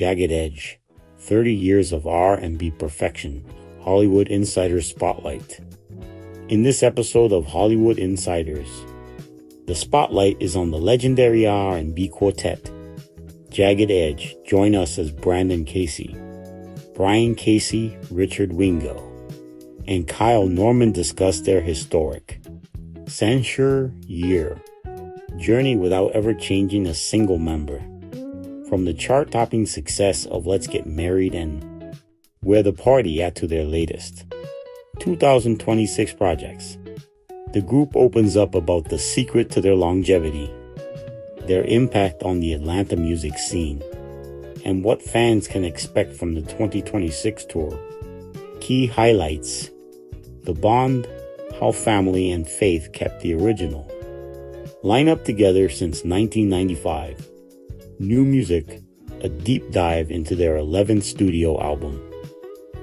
Jagged Edge, 30 Years of R&B Perfection, Hollywood Insider Spotlight. In this episode of Hollywood Insiders, the spotlight is on the legendary R&B quartet, Jagged Edge. Join us as Brandon Casey, Brian Casey, Richard Wingo, and Kyle Norman discuss their historic censure year journey without ever changing a single member. From the chart-topping success of Let's Get Married and Where the Party At to their latest 2026 projects, the group opens up about the secret to their longevity, their impact on the Atlanta music scene, and what fans can expect from the 2026 tour. Key highlights: the bond, how family and faith kept the original lineup together since 1995. New music, a deep dive into their 11th studio album.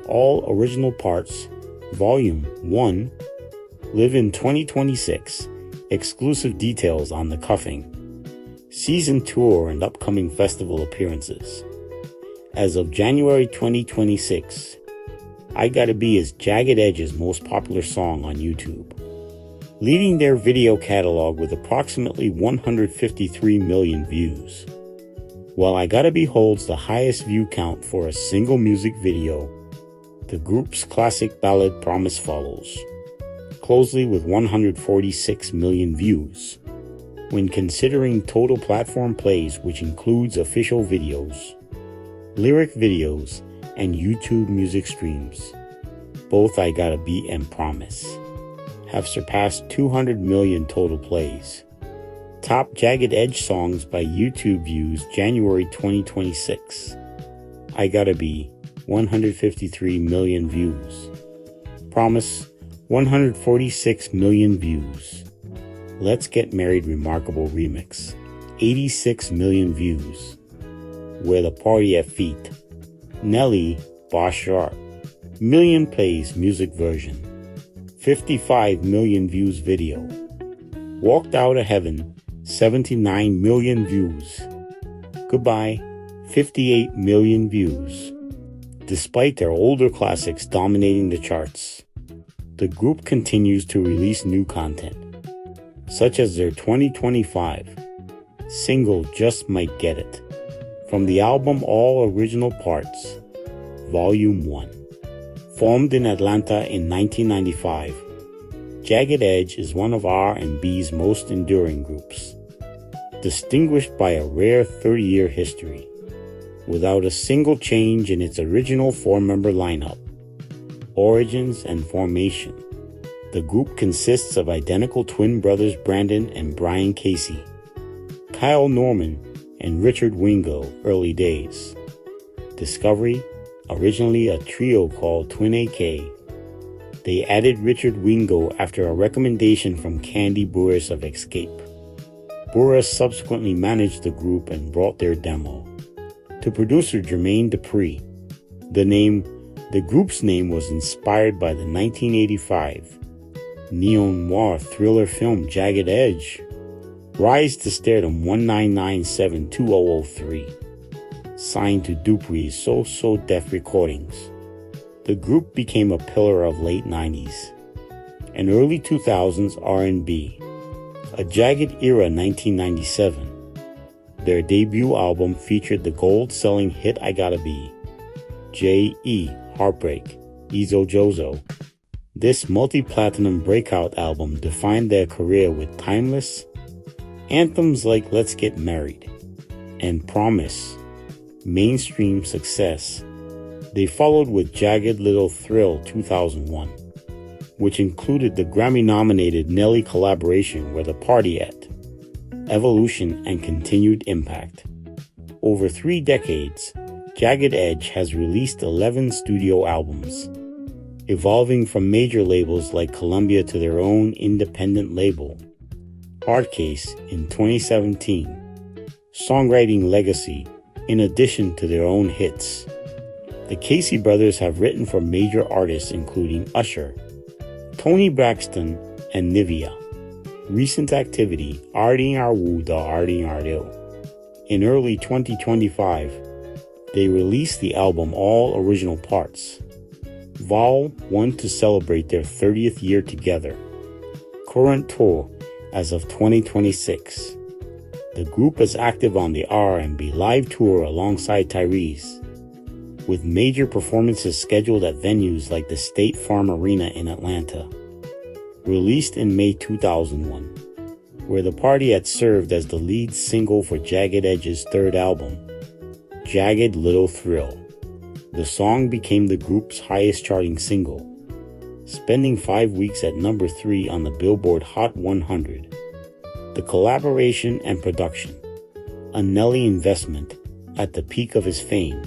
All original parts, Volume 1, live in 2026. Exclusive details on the cuffing, season tour, and upcoming festival appearances. As of January 2026, I Gotta Be is Jagged Edge's most popular song on YouTube, leading their video catalog with approximately 153 million views. While I Gotta Be holds the highest view count for a single music video, the group's classic ballad Promise follows closely with 146 million views. When considering total platform plays, which includes official videos, lyric videos, and YouTube music streams, both I Gotta Be and Promise have surpassed 200 million total plays. Top Jagged Edge songs by YouTube views January 2026. I Gotta Be, 153 million views. Promise, 146 million views. Let's Get Married Remarkable Remix, 86 million views. Where the Party At Feet, Nelly, Boss Sharp, million plays music version. 55 million views video. Walked Out of Heaven, 79 million views. Goodbye, 58 million views. Despite their older classics dominating the charts, the group continues to release new content, such as their 2025 single Just Might Get It, from the album All Original Parts, Volume 1. Formed in Atlanta in 1995, Jagged Edge is one of R&B's most enduring groups, distinguished by a rare 30-year history, without a single change in its original four-member lineup. Origins and formation. The group consists of identical twin brothers Brandon and Brian Casey, Kyle Norman, and Richard Wingo. Early days. Discovery, originally a trio called Twin AK. They added Richard Wingo after a recommendation from Candy Burris of Escape. Burris subsequently managed the group and brought their demo to producer Jermaine Dupri. The group's name was inspired by the 1985 neo-noir thriller film Jagged Edge. Rise to Stardom 1997-2003. Signed to Dupri's So Def Recordings. The group became a pillar of late 90s and early 2000s R&B. A Jagged Era 1997. Their debut album featured the gold-selling hit I Gotta Be, J.E. Heartbreak, Izo Jozo. This multi-platinum breakout album defined their career with timeless anthems like Let's Get Married and Promise. Mainstream success. They followed with Jagged Little Thrill 2001, which included the Grammy-nominated Nelly collaboration Where the Party At, evolution, and continued impact. Over 3 decades, Jagged Edge has released 11 studio albums, evolving from major labels like Columbia to their own independent label, Hardcase, in 2017. Songwriting legacy, in addition to their own hits. The Casey brothers have written for major artists including Usher, Toni Braxton, and Nivea. Recent activity, Arding Arwu da Arding Ardo. In early 2025, they released the album All Original Parts, Vol. 1 to celebrate their 30th year together. Current tour as of 2026. The group is active on the R&B Live Tour alongside Tyrese, with major performances scheduled at venues like the State Farm Arena in Atlanta. Released in May 2001, where the party had served as the lead single for Jagged Edge's third album, Jagged Little Thrill. The song became the group's highest charting single, spending 5 weeks at number 3 on the Billboard Hot 100. The collaboration and production, a Nelly investment at the peak of his fame.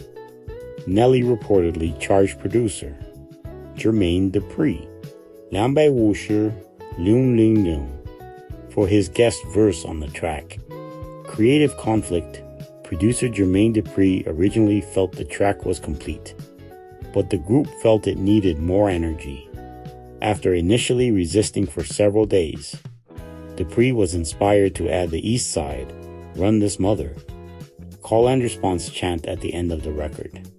Nelly reportedly charged producer Jermaine Dupri, Lambe Wusher, Loon Ling Loon, for his guest verse on the track. Creative conflict. Producer Jermaine Dupri originally felt the track was complete, but the group felt it needed more energy. After initially resisting for several days, Dupri was inspired to add the East Side, Run This Mother, call and response chant at the end of the record.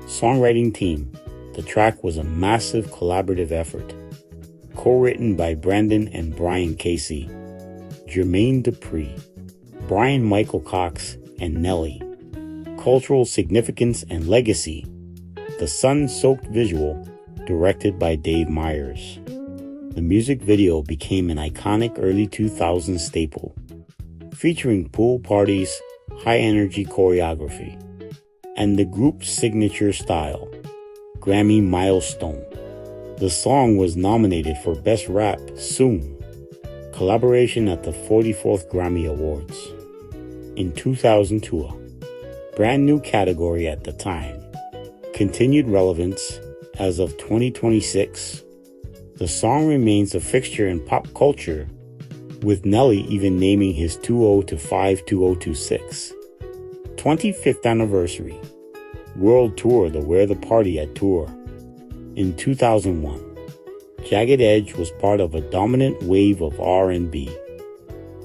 Songwriting team. The track was a massive collaborative effort, co-written by Brandon and Brian Casey, Jermaine Dupri, Brian Michael Cox, and Nelly. Cultural significance and legacy. The sun-soaked visual, directed by Dave Meyers. The music video became an iconic early 2000s staple, featuring pool parties, high-energy choreography, and the group's signature style. Grammy milestone. The song was nominated for Best Rap Soon collaboration at the 44th Grammy Awards. In 2002, a brand new category at the time, continued relevance as of 2026. The song remains a fixture in pop culture, with Nelly even naming his 2025 2026 25th anniversary world tour the Where the Party At tour. In 2001, Jagged Edge was part of a dominant wave of R&B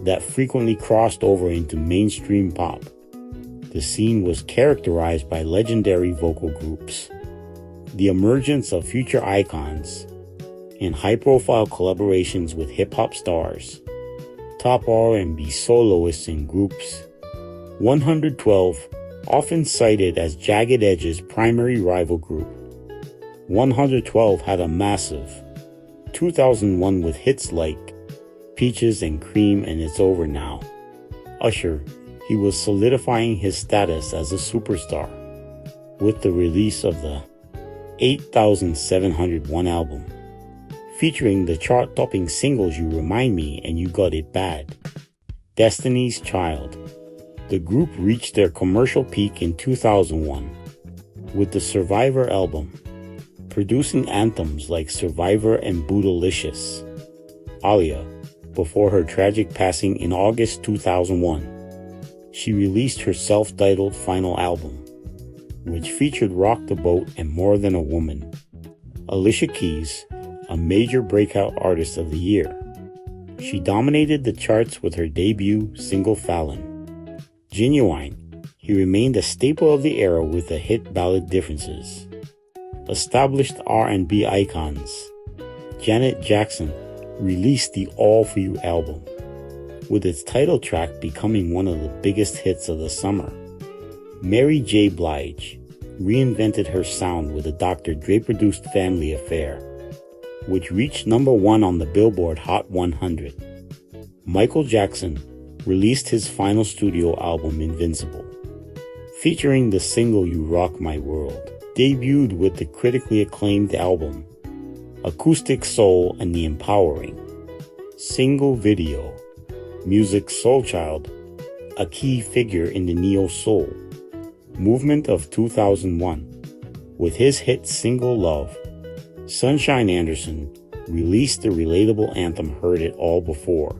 that frequently crossed over into mainstream pop. The scene was characterized by legendary vocal groups, the emergence of future icons, and high-profile collaborations with hip-hop stars, top R&B soloists and groups. 112, often cited as Jagged Edge's primary rival group. 112 had a massive 2001 with hits like Peaches and Cream and It's Over Now. Usher, he was solidifying his status as a superstar with the release of the 8701 album, featuring the chart-topping singles You Remind Me and You Got It Bad. Destiny's Child. The group reached their commercial peak in 2001 with the Survivor album, producing anthems like Survivor and Bootylicious. Alia, before her tragic passing in August 2001, she released her self-titled final album, which featured Rock the Boat and More Than a Woman. Alicia Keys, a major breakout artist of the year. She dominated the charts with her debut single Fallon. Genuine, he remained a staple of the era with the hit ballad Differences. Established R&B icons. Janet Jackson released the All For You album, with its title track becoming one of the biggest hits of the summer. Mary J. Blige reinvented her sound with a Dr. Dre-produced Family Affair, which reached number 1 on the Billboard Hot 100. Michael Jackson released his final studio album Invincible, featuring the single You Rock My World, debuted with the critically acclaimed album Acoustic Soul and the Empowering single video. Music Soul Child, a key figure in the neo-soul movement of 2001, with his hit single Love. Sunshine Anderson released the relatable anthem Heard It All Before,